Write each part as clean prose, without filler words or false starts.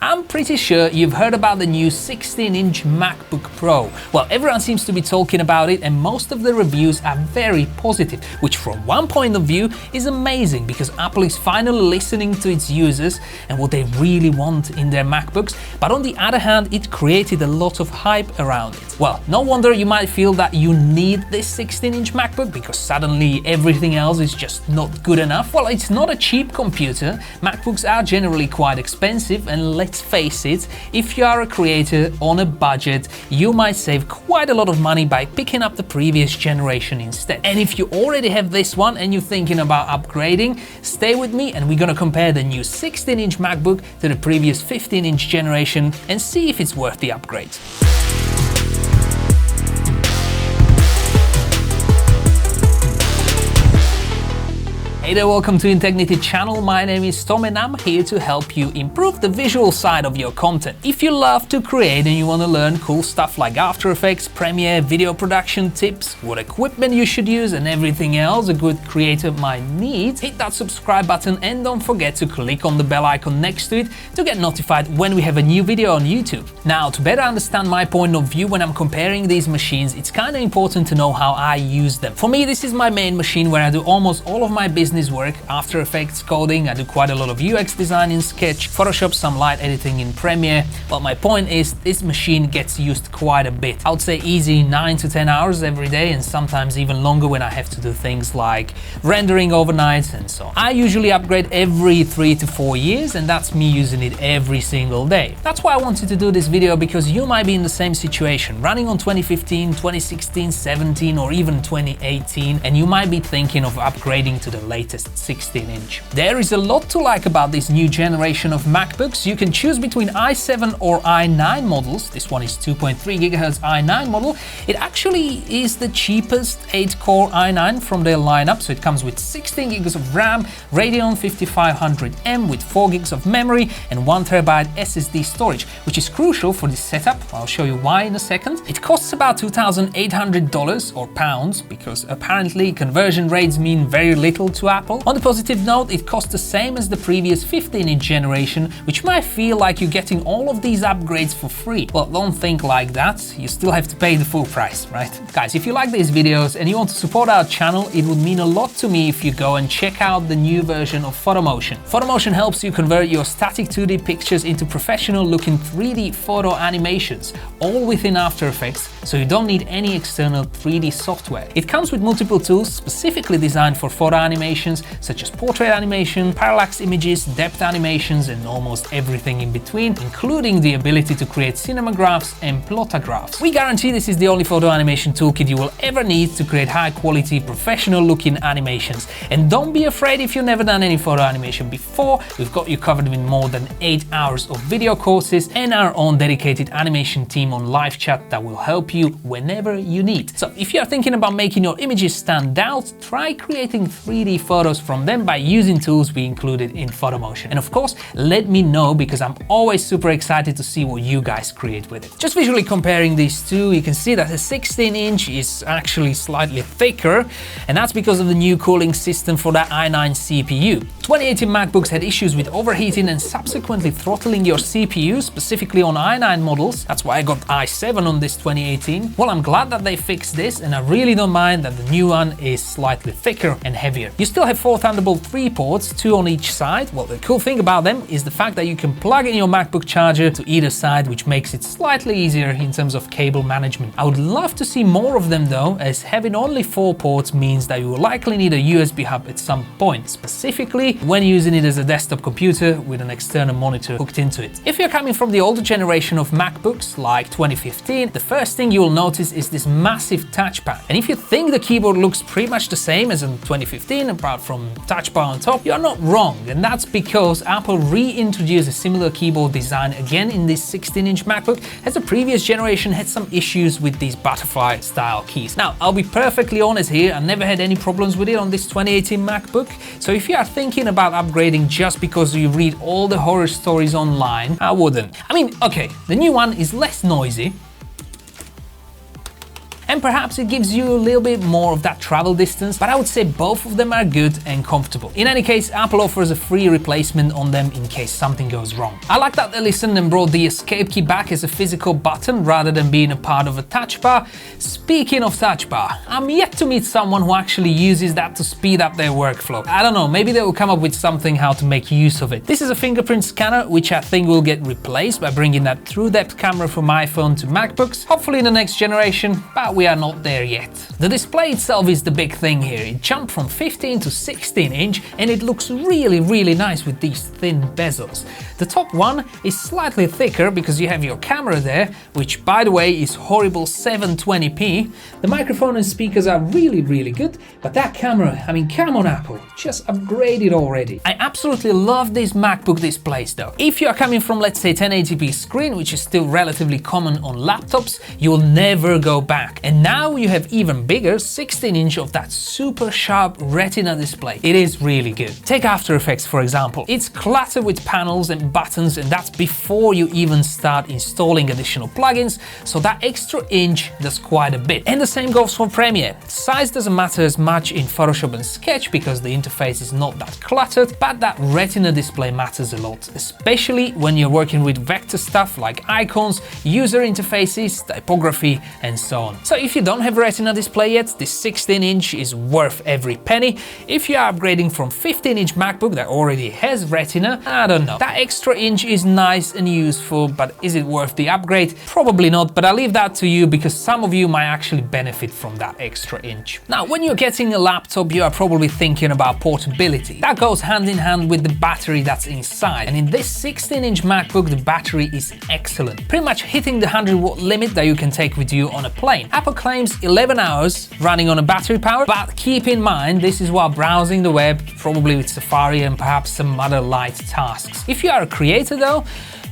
I'm pretty sure you've heard about the new 16-inch MacBook Pro. Well, everyone seems to be talking about it and most of the reviews are very positive, which from one point of view is amazing because Apple is finally listening to its users and what they really want in their MacBooks. But on the other hand, it created a lot of hype around it. Well, no wonder you might feel that you need this 16-inch MacBook because suddenly everything else is just not good enough. Well, it's not a cheap computer. MacBooks are generally quite expensive, and let's face it, if you are a creator on a budget, you might save quite a lot of money by picking up the previous generation instead. And if you already have this one and you're thinking about upgrading, stay with me and we're gonna compare the new 16-inch MacBook to the previous 15-inch generation and see if it's worth the upgrade. Hey there, welcome to INTEGNITY channel. My name is Tom and I'm here to help you improve the visual side of your content. If you love to create and you want to learn cool stuff like After Effects, Premiere, video production tips, what equipment you should use and everything else a good creator might need, hit that subscribe button and don't forget to click on the bell icon next to it to get notified when we have a new video on YouTube. Now, to better understand my point of view when I'm comparing these machines, it's kind of important to know how I use them. For me, this is my main machine where I do almost all of my business work, After Effects, coding. I do quite a lot of UX design in Sketch, Photoshop, some light editing in Premiere. But my point is, this machine gets used quite a bit. I would say easy 9 to 10 hours every day, and sometimes even longer when I have to do things like rendering overnight and so on. I usually upgrade every 3 to 4 years, and that's me using it every single day. That's why I wanted to do this video, because you might be in the same situation, running on 2015, 2016, 17, or even 2018, and you might be thinking of upgrading to the latest 16-inch. There is a lot to like about this new generation of MacBooks. You can choose between i7 or i9 models. This one is 2.3 GHz i9 model. It actually is the cheapest 8-core i9 from their lineup, so it comes with 16 GB of RAM, Radeon 5500M with 4 GB of memory and 1 TB SSD storage, which is crucial for this setup. I'll show you why in a second. It costs about $2,800 or pounds, because apparently conversion rates mean very little to Apple. On the positive note, it costs the same as the previous 15-inch generation, which might feel like you're getting all of these upgrades for free. Well, don't think like that. You still have to pay the full price, right? Guys, if you like these videos and you want to support our channel, it would mean a lot to me if you go and check out the new version of Photomotion. Photomotion helps you convert your static 2D pictures into professional-looking 3D photo animations, all within After Effects, so you don't need any external 3D software. It comes with multiple tools specifically designed for photo animations, such as portrait animation, parallax images, depth animations, and almost everything in between, including the ability to create cinemagraphs and plotagraphs. We guarantee this is the only photo animation toolkit you will ever need to create high-quality, professional-looking animations. And don't be afraid if you've never done any photo animation before. We've got you covered with more than 8 hours of video courses and our own dedicated animation team on live chat that will help you whenever you need. So if you're thinking about making your images stand out, try creating 3D photos from them by using tools we included in Photomotion. And of course, let me know, because I'm always super excited to see what you guys create with it. Just visually comparing these two, you can see that the 16-inch is actually slightly thicker, and that's because of the new cooling system for that i9 CPU. 2018 MacBooks had issues with overheating and subsequently throttling your CPU, specifically on i9 models. That's why I got i7 on this 2018. Well, I'm glad that they fixed this, and I really don't mind that the new one is slightly thicker and heavier. You still have 4 Thunderbolt 3 ports, 2 on each side. Well, the cool thing about them is the fact that you can plug in your MacBook charger to either side, which makes it slightly easier in terms of cable management. I would love to see more of them though, as having only 4 ports means that you will likely need a USB hub at some point, specifically when using it as a desktop computer with an external monitor hooked into it. If you're coming from the older generation of MacBooks, like 2015, the first thing you will notice is this massive touchpad. And if you think the keyboard looks pretty much the same as in 2015, apart from Touchbar on top, you're not wrong, and that's because Apple reintroduced a similar keyboard design again in this 16-inch MacBook, as the previous generation had some issues with these butterfly style keys. Now, I'll be perfectly honest here, I never had any problems with it on this 2018 MacBook, so if you are thinking about upgrading just because you read all the horror stories online, I wouldn't. I mean, okay, the new one is less noisy, and perhaps it gives you a little bit more of that travel distance, but I would say both of them are good and comfortable. In any case, Apple offers a free replacement on them in case something goes wrong. I like that they listened and brought the escape key back as a physical button rather than being a part of a touch bar. Speaking of touch bar, I'm yet to meet someone who actually uses that to speed up their workflow. I don't know, maybe they will come up with something how to make use of it. This is a fingerprint scanner, which I think will get replaced by bringing that true-depth camera from iPhone to MacBooks, hopefully in the next generation, but we are not there yet. The display itself is the big thing here. It jumped from 15 to 16 inch and it looks really nice with these thin bezels. The top one is slightly thicker because you have your camera there, which by the way is horrible 720p. The microphone and speakers are really good, but that camera, I mean, come on Apple, just upgrade it already. I absolutely love these MacBook displays though. If you are coming from, let's say, 1080p screen, which is still relatively common on laptops, you will never go back. And now you have even bigger 16 inch of that super sharp Retina display. It is really good. Take After Effects for example. It's cluttered with panels and buttons, and that's before you even start installing additional plugins, so that extra inch does quite a bit. And the same goes for Premiere. Size doesn't matter as much in Photoshop and Sketch because the interface is not that cluttered, but that Retina display matters a lot, especially when you're working with vector stuff like icons, user interfaces, typography, and so on. So if you don't have Retina display yet, this 16 inch is worth every penny. If you are upgrading from 15 inch MacBook that already has Retina, I don't know. That extra inch is nice and useful, but is it worth the upgrade? Probably not, but I'll leave that to you because some of you might actually benefit from that extra inch. Now, when you're getting a laptop, you are probably thinking about portability. That goes hand in hand with the battery that's inside, and in this 16 inch MacBook, the battery is excellent, pretty much hitting the 100-watt limit that you can take with you on a plane. Apple claims 11 hours running on a battery power, but keep in mind this is while browsing the web, probably with Safari and perhaps some other light tasks. If you are a creator though,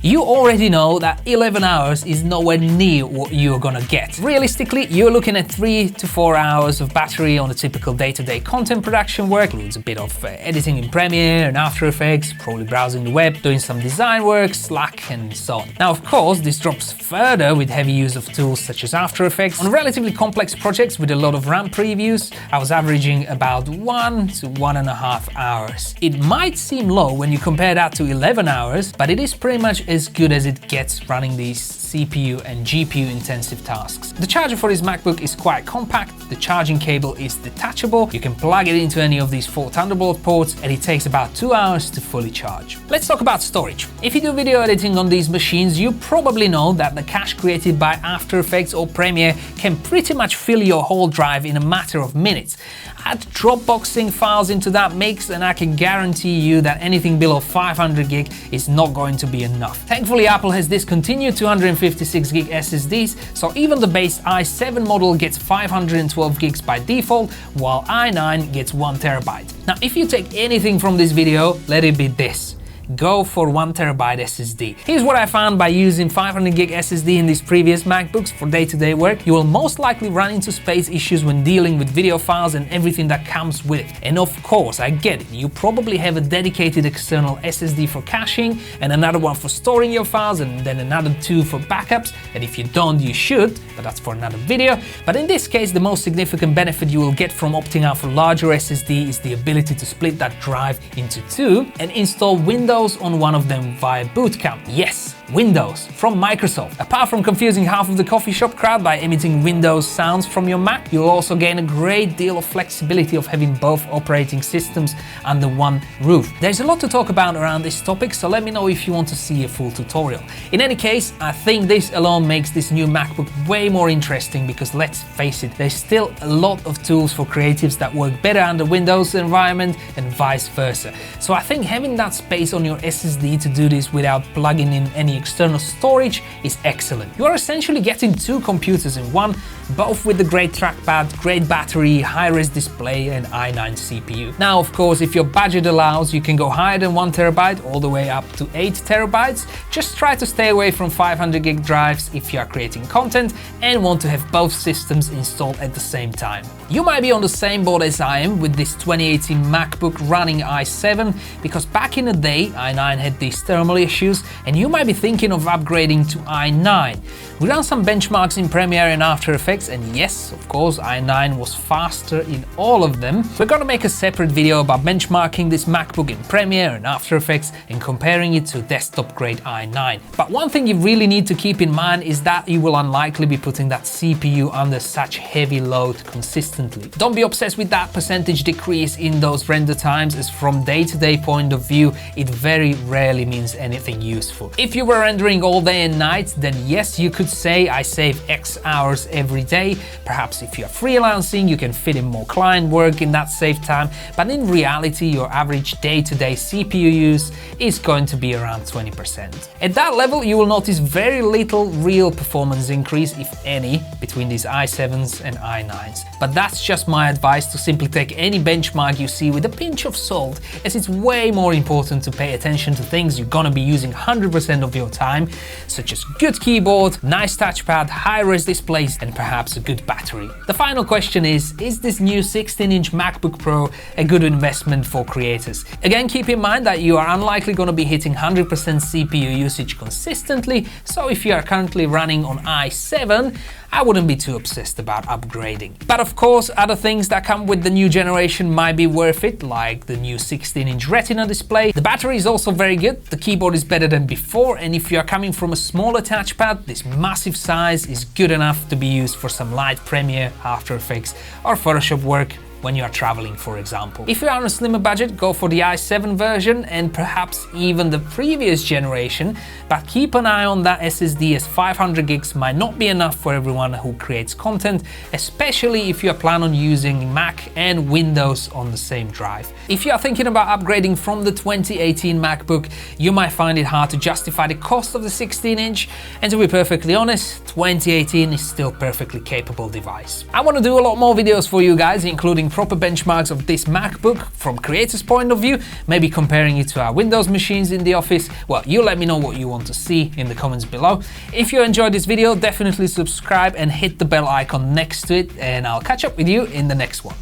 you already know that 11 hours is nowhere near what you're gonna get. Realistically, you're looking at 3 to 4 hours of battery on a typical day-to-day content production work. Includes a bit of editing in Premiere and After Effects, probably browsing the web, doing some design work, Slack, and so on. Now, of course, this drops further with heavy use of tools such as After Effects. On relatively complex projects with a lot of RAM previews, I was averaging about 1 to 1.5 hours. It might seem low when you compare that to 11 hours, but it is pretty much as good as it gets running these CPU and GPU intensive tasks. The charger for this MacBook is quite compact, the charging cable is detachable, you can plug it into any of these 4 Thunderbolt ports, and it takes about 2 hours to fully charge. Let's talk about storage. If you do video editing on these machines, you probably know that the cache created by After Effects or Premiere can pretty much fill your whole drive in a matter of minutes. Add Dropboxing files into that mix and I can guarantee you that anything below 500 gig is not going to be enough. Thankfully, Apple has discontinued 256 gig SSDs, so even the base i7 model gets 512 gigs by default, while i9 gets 1 terabyte. Now, if you take anything from this video, let it be this. Go for 1 terabyte SSD. Here's what I found by using 500 gig SSD in these previous MacBooks for day-to-day work. You will most likely run into space issues when dealing with video files and everything that comes with it. And of course, I get it, you probably have a dedicated external SSD for caching and another one for storing your files and then another 2 for backups. And if you don't, you should, but that's for another video. But in this case, the most significant benefit you will get from opting out for larger SSD is the ability to split that drive into 2 and install Windows on one of them via Boot Camp. Yes, Windows from Microsoft. Apart from confusing half of the coffee shop crowd by emitting Windows sounds from your Mac, you'll also gain a great deal of flexibility of having both operating systems under one roof. There's a lot to talk about around this topic, so let me know if you want to see a full tutorial. In any case, I think this alone makes this new MacBook way more interesting because let's face it, there's still a lot of tools for creatives that work better under Windows environment and vice versa. So I think having that space on your SSD to do this without plugging in any external storage is excellent. You are essentially getting 2 computers in one, both with the great trackpad, great battery, high-res display and i9 CPU. Now, of course, if your budget allows, you can go higher than 1 terabyte all the way up to 8 terabytes. Just try to stay away from 500 gig drives if you are creating content and want to have both systems installed at the same time. You might be on the same boat as I am with this 2018 MacBook running i7 because back in the day, i9 had these thermal issues and you might be thinking thinking of upgrading to i9. We ran some benchmarks in Premiere and After Effects, and yes, of course, i9 was faster in all of them. We're gonna make a separate video about benchmarking this MacBook in Premiere and After Effects and comparing it to desktop-grade i9. But one thing you really need to keep in mind is that you will unlikely be putting that CPU under such heavy load consistently. Don't be obsessed with that percentage decrease in those render times, as from day-to-day point of view, it very rarely means anything useful. If you were rendering all day and night, then yes, you could say I save X hours every day. Perhaps if you're freelancing, you can fit in more client work in that saved time, but in reality, your average day-to-day CPU use is going to be around 20%. At that level, you will notice very little real performance increase, if any, between these i7s and i9s. But that's just my advice to simply take any benchmark you see with a pinch of salt, as it's way more important to pay attention to things you're gonna be using 100% of your time, such as good keyboard, nice touchpad, high-res displays, and perhaps a good battery. The final question is this new 16-inch MacBook Pro a good investment for creators? Again, keep in mind that you are unlikely going to be hitting 100% CPU usage consistently, so if you are currently running on i7, I wouldn't be too obsessed about upgrading. But of course, other things that come with the new generation might be worth it, like the new 16-inch Retina display. The battery is also very good, the keyboard is better than before, and if you are coming from a smaller touchpad, this massive size is good enough to be used for some light Premiere, After Effects, or Photoshop work when you are traveling, for example. If you are on a slimmer budget, go for the i7 version and perhaps even the previous generation, but keep an eye on that SSD, as 500 gigs might not be enough for everyone who creates content, especially if you plan on using Mac and Windows on the same drive. If you are thinking about upgrading from the 2018 MacBook, you might find it hard to justify the cost of the 16-inch, and to be perfectly honest, 2018 is still a perfectly capable device. I want to do a lot more videos for you guys, including proper benchmarks of this MacBook from creators' point of view, maybe comparing it to our Windows machines in the office. Well, you let me know what you want to see in the comments below. If you enjoyed this video, definitely subscribe and hit the bell icon next to it, and I'll catch up with you in the next one.